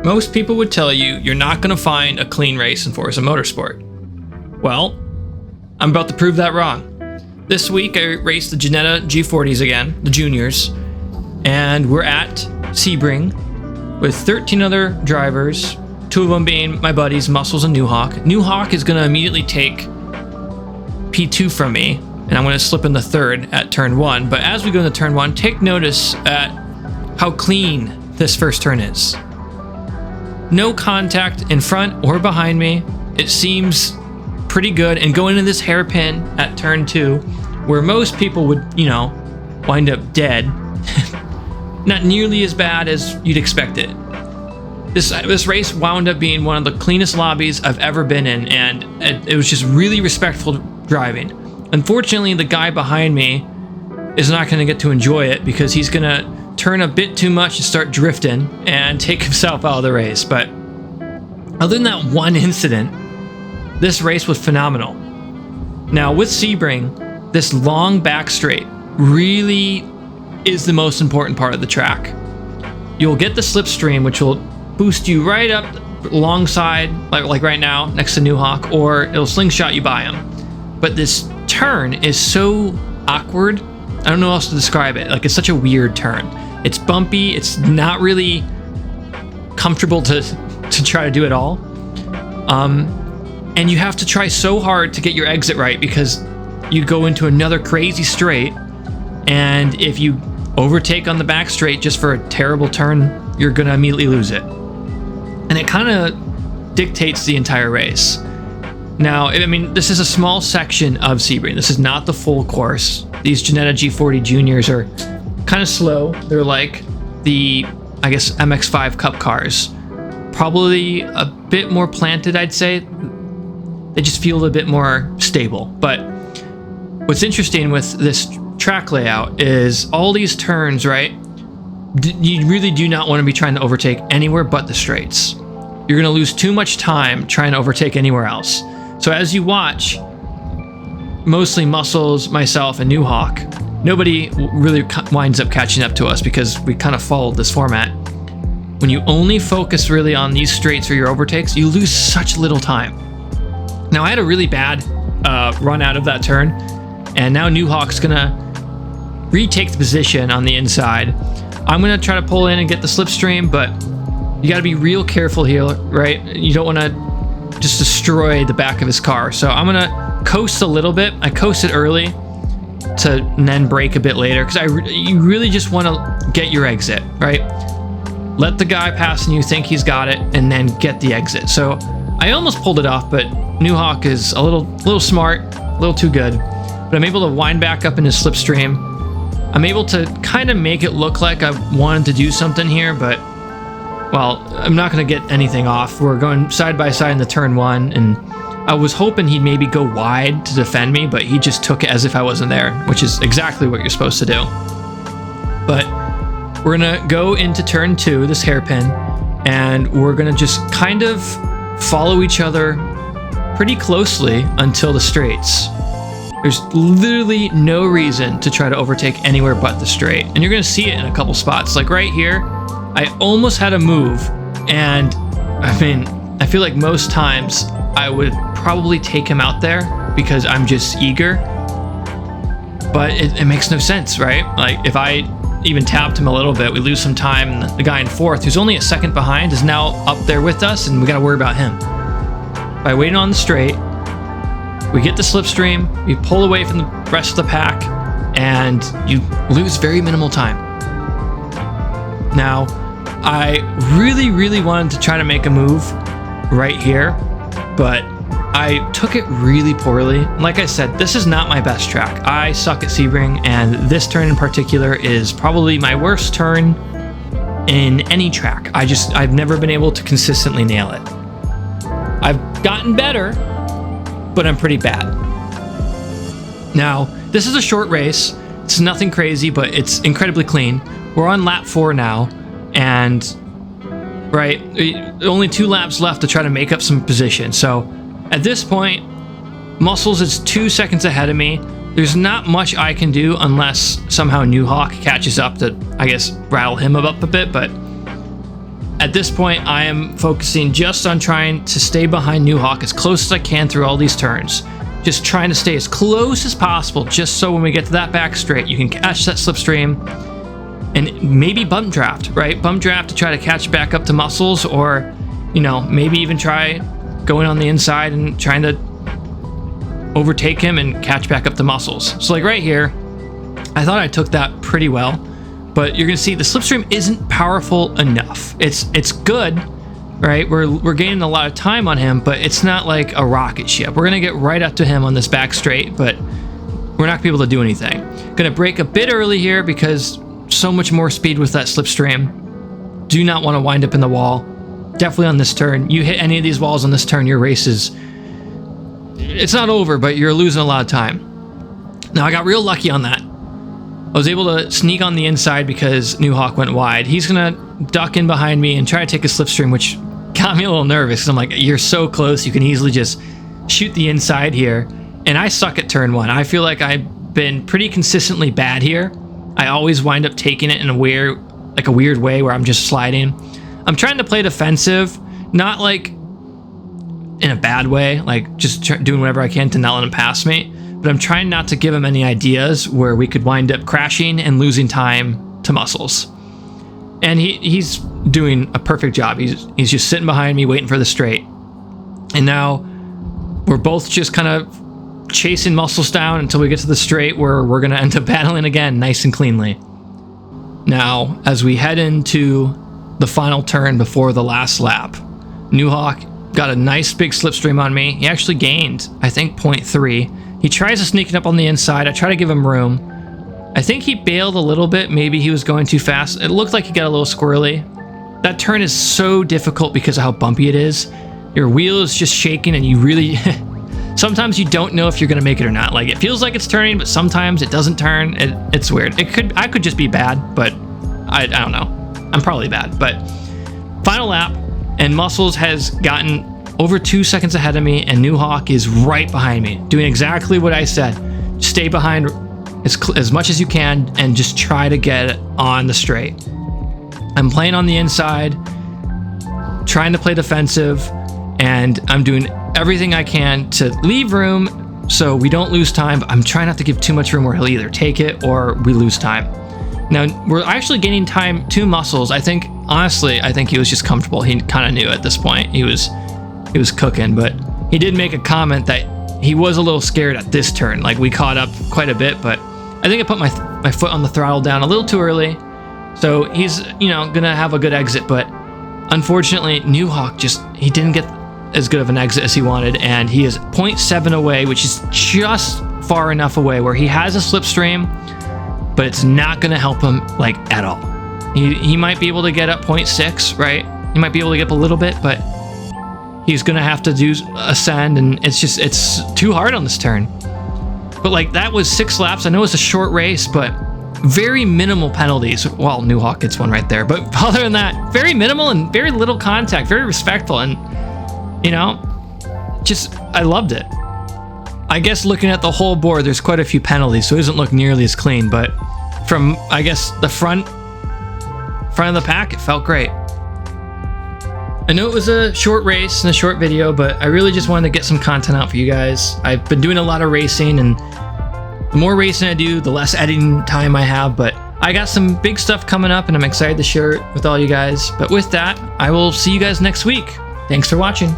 Most people would tell you you're not going to find a clean race in Forza Motorsport. Well, I'm about to prove that wrong. This week I raced the Ginetta G40s again, the juniors, and we're at Sebring with 13 other drivers, 2 of them being my buddies, Muscles and Newhawk. Newhawk is going to immediately take P2 from me, and I'm going to slip in the third at turn 1. But as we go into turn 1, take notice at how clean this first turn is. No contact in front or behind me. It seems pretty good. And going into this hairpin at turn 2, where most people would, wind up dead, not nearly as bad as you'd expect it. This race wound up being one of the cleanest lobbies I've ever been in, and it was just really respectful driving. Unfortunately, the guy behind me is not going to get to enjoy it because he's going to turn a bit too much and start drifting and take himself out of the race. But other than that one incident, this race was phenomenal. Now with Sebring, this long back straight really is the most important part of the track. You'll get the slipstream, which will boost you right up alongside, like right now, next to Newhawk, or it'll slingshot you by him. But this turn is so awkward. I don't know how else to describe it. Like, it's such a weird turn. It's bumpy. It's not really comfortable to try to do it all. And you have to try so hard to get your exit right because you go into another crazy straight, and if you overtake on the back straight just for a terrible turn, you're gonna immediately lose it. And it kind of dictates the entire race. Now, I mean, this is a small section of Sebring. This is not the full course. These Ginetta G40 Juniors are kind of slow. They're like the, I guess, MX-5 Cup cars. Probably a bit more planted, I'd say. They just feel a bit more stable. But what's interesting with this track layout is all these turns, right? You really do not want to be trying to overtake anywhere but the straights. You're going to lose too much time trying to overtake anywhere else. So as you watch, mostly Muscles, myself, and Newhawk, nobody really winds up catching up to us because we kind of followed this format. When you only focus really on these straights for your overtakes, you lose such little time. Now, I had a really bad run out of that turn, and now Newhawk's going to retake the position on the inside. I'm going to try to pull in and get the slipstream, but you got to be real careful here, right? You don't want to just destroy the back of his car. So I'm gonna coast a little bit. I coasted early and then brake a bit later because you really just want to get your exit, right? Let the guy passing you think he's got it and then get the exit. So I almost pulled it off, but Newhawk is a little smart, a little too good. But I'm able to wind back up in his slipstream. I'm able to kind of make it look like I wanted to do something here, but well, I'm not going to get anything off. We're going side by side in the turn 1, and I was hoping he'd maybe go wide to defend me, but he just took it as if I wasn't there, which is exactly what you're supposed to do. But we're going to go into turn 2, this hairpin, and we're going to just kind of follow each other pretty closely until the straights. There's literally no reason to try to overtake anywhere but the straight. And you're going to see it in a couple spots. Like right here, I almost had a move, and I mean, I feel like most times I would probably take him out there because I'm just eager, but it makes no sense, right? Like if I even tapped him a little bit, we lose some time, and the guy in 4th, who's only a second behind, is now up there with us, and we got to worry about him. By waiting on the straight, we get the slipstream, we pull away from the rest of the pack, and you lose very minimal time. Now, I really wanted to try to make a move right here, but I took it really poorly. Like I said, this is not my best track. I suck at Sebring, and this turn in particular is probably my worst turn in any track. I've never been able to consistently nail it. I've gotten better, but I'm pretty bad. Now, this is a short race. It's nothing crazy, but it's incredibly clean. We're on lap 4 now, and right, only 2 laps left to try to make up some position. So at this point, Muscles is 2 seconds ahead of me. There's not much I can do unless somehow Newhawk catches up to, I guess, rattle him up a bit, but at this point, I am focusing just on trying to stay behind New Hawk as close as I can through all these turns. Just trying to stay as close as possible, just so when we get to that back straight, you can catch that slipstream and maybe bump draft, right? Bump draft to try to catch back up to Muscles, or, you know, maybe even try going on the inside and trying to overtake him and catch back up to Muscles. So like right here, I thought I took that pretty well, but you're gonna see the slipstream isn't powerful enough. It's good, right? We're gaining a lot of time on him, but it's not like a rocket ship. We're gonna get right up to him on this back straight, but we're not gonna be able to do anything. Gonna brake a bit early here because so much more speed with that slipstream. Do not want to wind up in the wall. Definitely on this turn. You hit any of these walls on this turn, your race is... it's not over, but you're losing a lot of time. Now, I got real lucky on that. I was able to sneak on the inside because New Hawk went wide. He's gonna duck in behind me and try to take a slipstream, which got me a little nervous because I'm like, you're so close, you can easily just shoot the inside here. And I suck at turn one. I feel like I've been pretty consistently bad here. I always wind up taking it in a weird way where I'm just sliding. I'm trying to play defensive, not like in a bad way, like just doing whatever I can to not let him pass me. But I'm trying not to give him any ideas where we could wind up crashing and losing time to Muscles. And he's doing a perfect job. He's just sitting behind me waiting for the straight. And now we're both just kind of chasing Muscles down until we get to the straight where we're going to end up battling again nice and cleanly. Now, as we head into the final turn before the last lap, New Hawk got a nice big slipstream on me. He actually gained, I think, 0.3. He tries to sneak it up on the inside. I try to give him room. I think he bailed a little bit. Maybe he was going too fast. It looked like he got a little squirrely. That turn is so difficult because of how bumpy it is. Your wheel is just shaking and you really... sometimes you don't know if you're going to make it or not. Like, it feels like it's turning, but sometimes it doesn't turn. It's weird. I could just be bad, but I don't know. I'm probably bad. But final lap, and Muscles has gotten over 2 seconds ahead of me, and New Hawk is right behind me, doing exactly what I said. Stay behind as much as you can and just try to get it on the straight. I'm playing on the inside, trying to play defensive, and I'm doing everything I can to leave room so we don't lose time, but I'm trying not to give too much room where he'll either take it or we lose time. Now, we're actually gaining time to Muscles. Honestly, I think he was just comfortable. He kind of knew at this point. He was cooking, but he did make a comment that he was a little scared at this turn. Like, we caught up quite a bit, but I think I put my foot on the throttle down a little too early. So he's, gonna have a good exit, but unfortunately, New Hawk he didn't get as good of an exit as he wanted, and he is 0.7 away, which is just far enough away where he has a slipstream, but it's not gonna help him, like, at all. He might be able to get up 0.6, right? He might be able to get up a little bit, but he's gonna have to do ascend, and it's too hard on this turn. But like, that was 6 laps. I know it's a short race, but very minimal penalties. Well, New Hawk gets one right there, but other than that, very minimal and very little contact, very respectful, and I loved it. I guess looking at the whole board, there's quite a few penalties, so it doesn't look nearly as clean, but from, I guess, the front of the pack, it felt great. I know it was a short race and a short video, but I really just wanted to get some content out for you guys. I've been doing a lot of racing, and the more racing I do, the less editing time I have, but I got some big stuff coming up, and I'm excited to share it with all you guys. But with that, I will see you guys next week. Thanks for watching.